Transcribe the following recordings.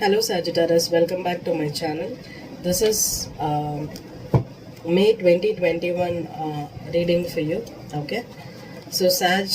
Hello Sagittarius, welcome back to my channel. This is May 2021 reading for you. Okay, so Sag,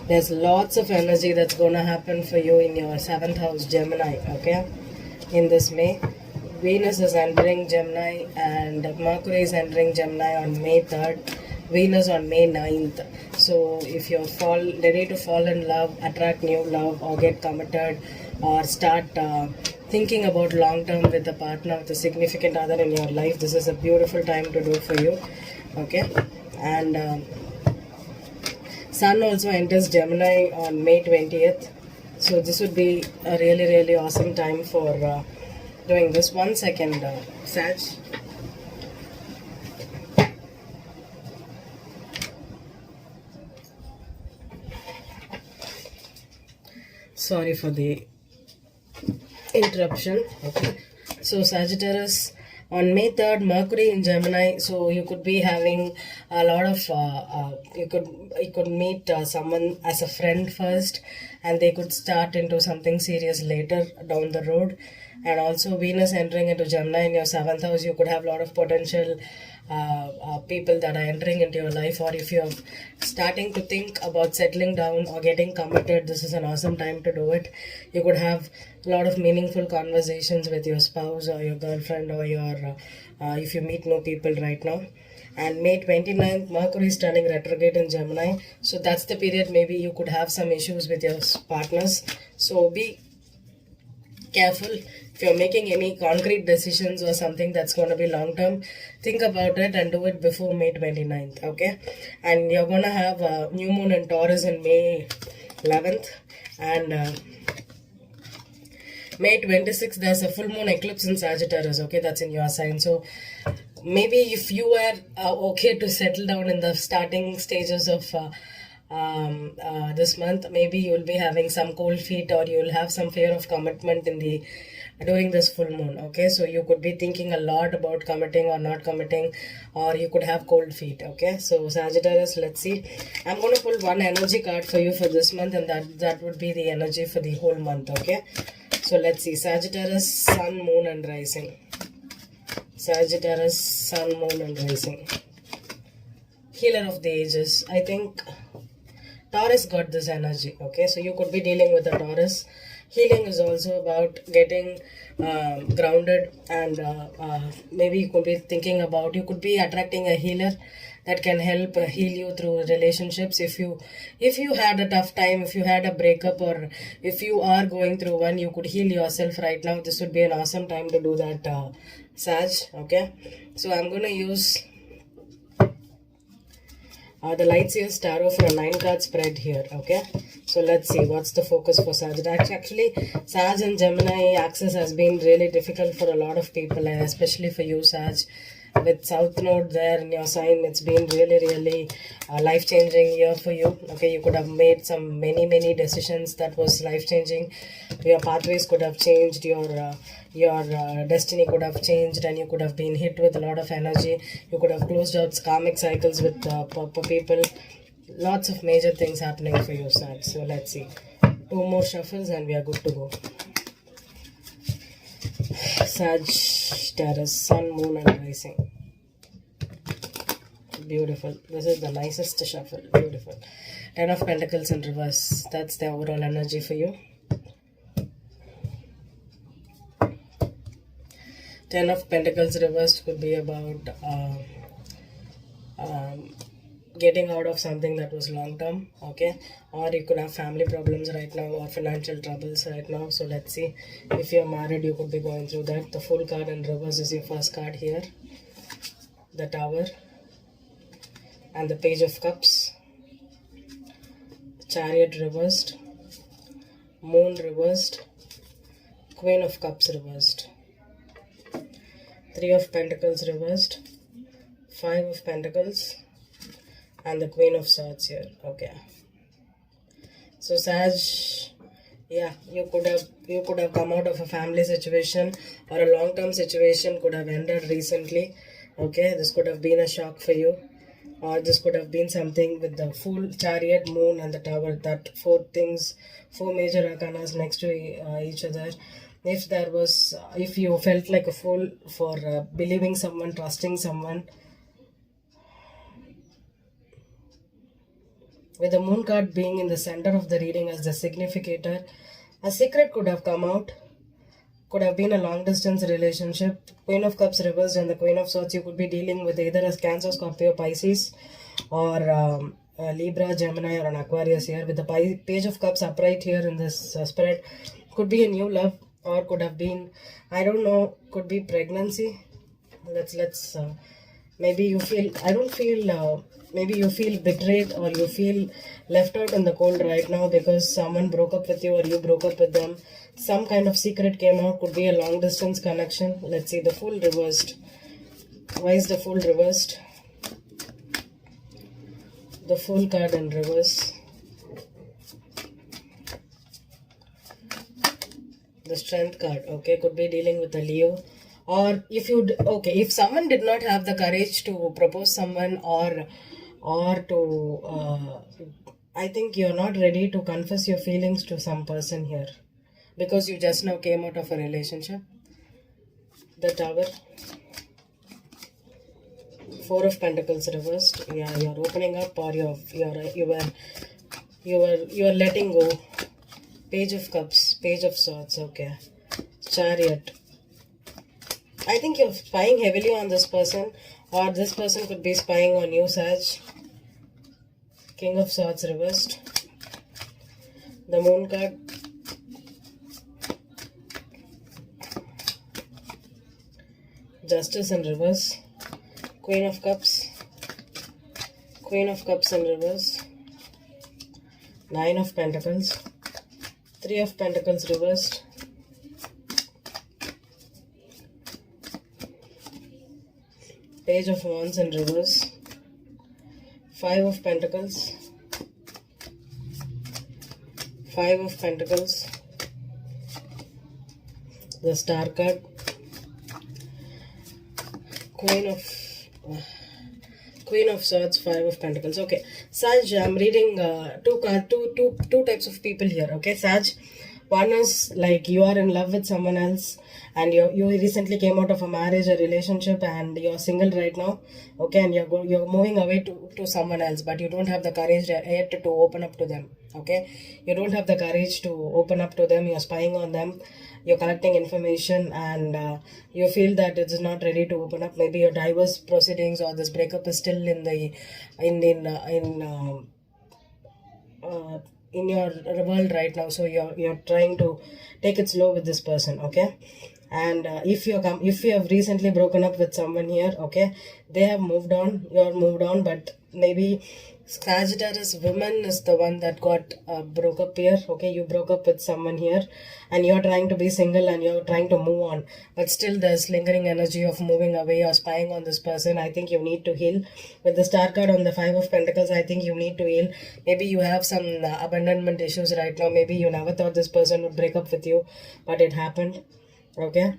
there's lots of energy that's gonna happen for you in your 7th house Gemini. Okay, in this May, Venus is entering Gemini and Mercury is entering Gemini on May 3rd, Venus on May 9th. So if you're ready to fall in love, attract new love, or get committed, or start thinking about long term with a partner, with a significant other in your life, this is a beautiful time to do for you. Okay, and Sun also enters Gemini on May 20th. So this would be a really awesome time for doing this. 1 second, Sag. Sorry for the interruption. Okay, so Sagittarius, on May 3rd, Mercury in Gemini, so you could be having a lot of you could meet someone as a friend first, and they could start into something serious later down the road. And also Venus entering into Gemini in your 7th house, you could have a lot of potential people that are entering into your life. Or if you're starting to think about settling down or getting committed, this is an awesome time to do it. You could have a lot of meaningful conversations with your spouse or your girlfriend, or your if you meet new people right now. And May 29th, Mercury is turning retrograde in Gemini, so that's the period maybe you could have some issues with your partners. So be careful if you're making any concrete decisions or something that's going to be long term. Think about it and do it before May 29th. Okay, and you're going to have a new moon in Taurus in May 11th, and May 26th there's a full moon eclipse in Sagittarius. Okay, that's in your sign. So maybe if you are okay to settle down in the starting stages of this month, maybe you'll be having some cold feet, or you'll have some fear of commitment in the during this full moon. Okay, so you could be thinking a lot about committing or not committing, or you could have cold feet. Okay, so Sagittarius, let's see. I'm going to pull one energy card for you for this month, and that would be the energy for the whole month. Okay, so let's see. Sagittarius, Sun, Moon and Rising. Sagittarius, Sun, Moon and Rising. Healer of the Ages. I think Taurus got this energy. Okay, so you could be dealing with a Taurus. Healing is also about getting grounded, and maybe you could be thinking about, you could be attracting a healer that can help heal you through relationships. If you had a tough time, if you had a breakup, or if you are going through one, you could heal yourself right now. This would be an awesome time to do that, Sag. Okay, so I'm going to use the Lightseers Tarot for a 9-card spread here. Okay, so let's see what's the focus for Sag. Actually, Sag and Gemini axis has been really difficult for a lot of people, and especially for you, Sag. With South Node there in your sign, it's been really life-changing year for you. Okay, you could have made some many decisions that was life-changing. Your pathways could have changed, your destiny could have changed, and you could have been hit with a lot of energy. You could have closed out karmic cycles with people. Lots of major things happening for you, Sag. So let's see. 2 more shuffles and we are good to go. Sagittarius, Sun, Moon and Rising. Beautiful. This is the nicest shuffle. Beautiful. 10 of Pentacles in reverse. That's the overall energy for you. 10 of Pentacles reversed could be about getting out of something that was long term. Okay, or you could have family problems right now, or financial troubles right now. So let's see. If you're married, you could be going through that. The Fool card in reverse is your first card here. The Tower and the Page of Cups. Chariot reversed. Moon reversed. Queen of Cups reversed. 3 of Pentacles reversed. 5 of Pentacles and the Queen of Swords here. Okay, so Sag, yeah, you could have come out of a family situation, or a long-term situation could have ended recently. Okay, this could have been a shock for you. or this could have been something with the full chariot, moon, and the tower, that four things, four major arcanas next to each other. If there was, if you felt like a fool for believing someone, trusting someone, with the moon card being in the center of the reading as the significator, a secret could have come out. Could have been a long distance relationship. Queen of Cups reversed and the Queen of Swords, you could be dealing with either a Cancer, Scorpio, Pisces, or a Libra, Gemini, or an Aquarius here. With the Page of Cups upright here in this spread, could be a new love, or could have been, I don't know, could be pregnancy. Let's maybe you feel, I don't feel, maybe you feel betrayed, or you feel left out in the cold right now because someone broke up with you or you broke up with them. Some kind of secret came out, could be a long distance connection. Let's see the Fool reversed. Why is the Fool reversed? The Fool card in reverse. The Strength card, okay, could be dealing with a Leo. Or if you, okay, if someone did not have the courage to propose someone, or to, I think you're not ready to confess your feelings to some person here, because you just now came out of a relationship. The Tower. Four of Pentacles reversed. Yeah, you're opening up, or you were letting go. Page of Cups, Page of Swords, okay. Chariot. I think you're spying heavily on this person, or this person could be spying on you, Sag. King of Swords reversed. The Moon card. Justice in reverse. Queen of Cups. Queen of Cups in reverse. Nine of Pentacles. Three of Pentacles reversed. Page of Wands in reverse. Five of Pentacles. Five of Pentacles. The Star card. Queen of Swords, Five of Pentacles. Okay, Sag, I'm reading two types of people here. Okay, Sag, one is like you are in love with someone else, and you recently came out of a marriage or relationship, and you're single right now. Okay, and you're moving away to someone else, but you don't have the courage yet to open up to them. Okay, you don't have the courage to open up to them. You're spying on them. You're collecting information, and you feel that it's not ready to open up. Maybe your divorce proceedings or this breakup is still in your world right now. So you're trying to take it slow with this person, okay? And if you have recently broken up with someone here, okay, they have moved on, you're moved on, but maybe Sagittarius woman is the one that got broke up here. Okay, you broke up with someone here, and you're trying to be single and you're trying to move on, but still there's lingering energy of moving away or spying on this person. I think you need to heal. With the Star card on the Five of Pentacles, I think you need to heal. Maybe you have some abandonment issues right now. Maybe you never thought this person would break up with you, but it happened. Okay,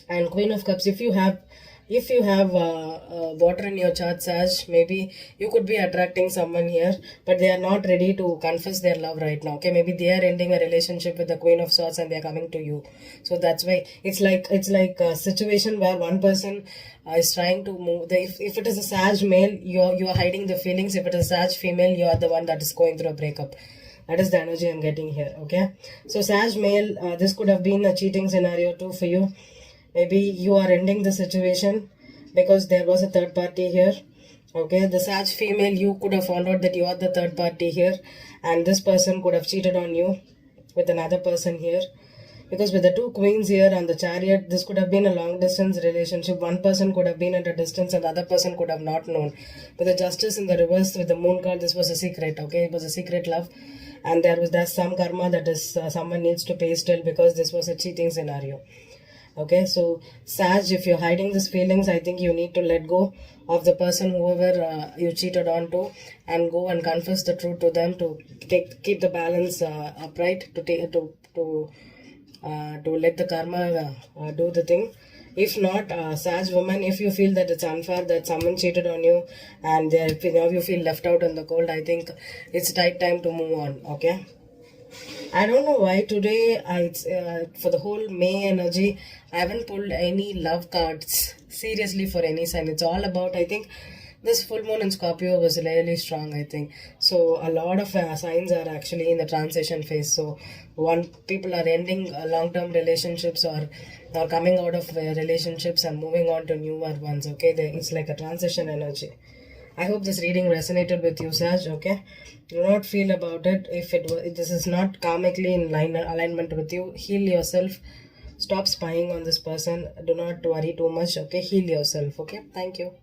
and Queen of Cups, if you have water in your chart, Sag, maybe you could be attracting someone here, but they are not ready to confess their love right now. Okay, maybe they are ending a relationship with the Queen of Swords and they are coming to you. So that's why it's like a situation where one person is trying to move. If it is a Sag male, you are hiding the feelings. If it is a Sag female, you are the one that is going through a breakup. That is the energy I'm getting here. Okay, so Sag male, this could have been a cheating scenario too for you. Maybe you are ending the situation because there was a third party here. Okay, the Sag female, you could have found out that you are the third party here, and this person could have cheated on you with another person here. Because with the two queens here and the Chariot, this could have been a long distance relationship. One person could have been at a distance and the other person could have not known. With the Justice in the reverse, with the Moon card, this was a secret. Okay, it was a secret love, and there's some karma that is someone needs to pay still, because this was a cheating scenario. Okay, so Sag, if you're hiding these feelings, I think you need to let go of the person, whoever you cheated on to, and go and confess the truth to them, to keep the balance upright, to let the karma do the thing. If not, Sag woman, if you feel that it's unfair that someone cheated on you and now you feel left out in the cold, I think it's right time to move on. Okay. I don't know why today for the whole May energy, I haven't pulled any love cards seriously for any sign. It's all about, I think, this full moon in Scorpio was really strong, I think. So a lot of signs are actually in the transition phase. So people are ending long-term relationships or coming out of relationships and moving on to newer ones. Okay, it's like a transition energy. I hope this reading resonated with you, Saj. Okay, do not feel about it. If this is not karmically in alignment with you, heal yourself. Stop spying on this person. Do not worry too much. Okay, heal yourself. Okay, thank you.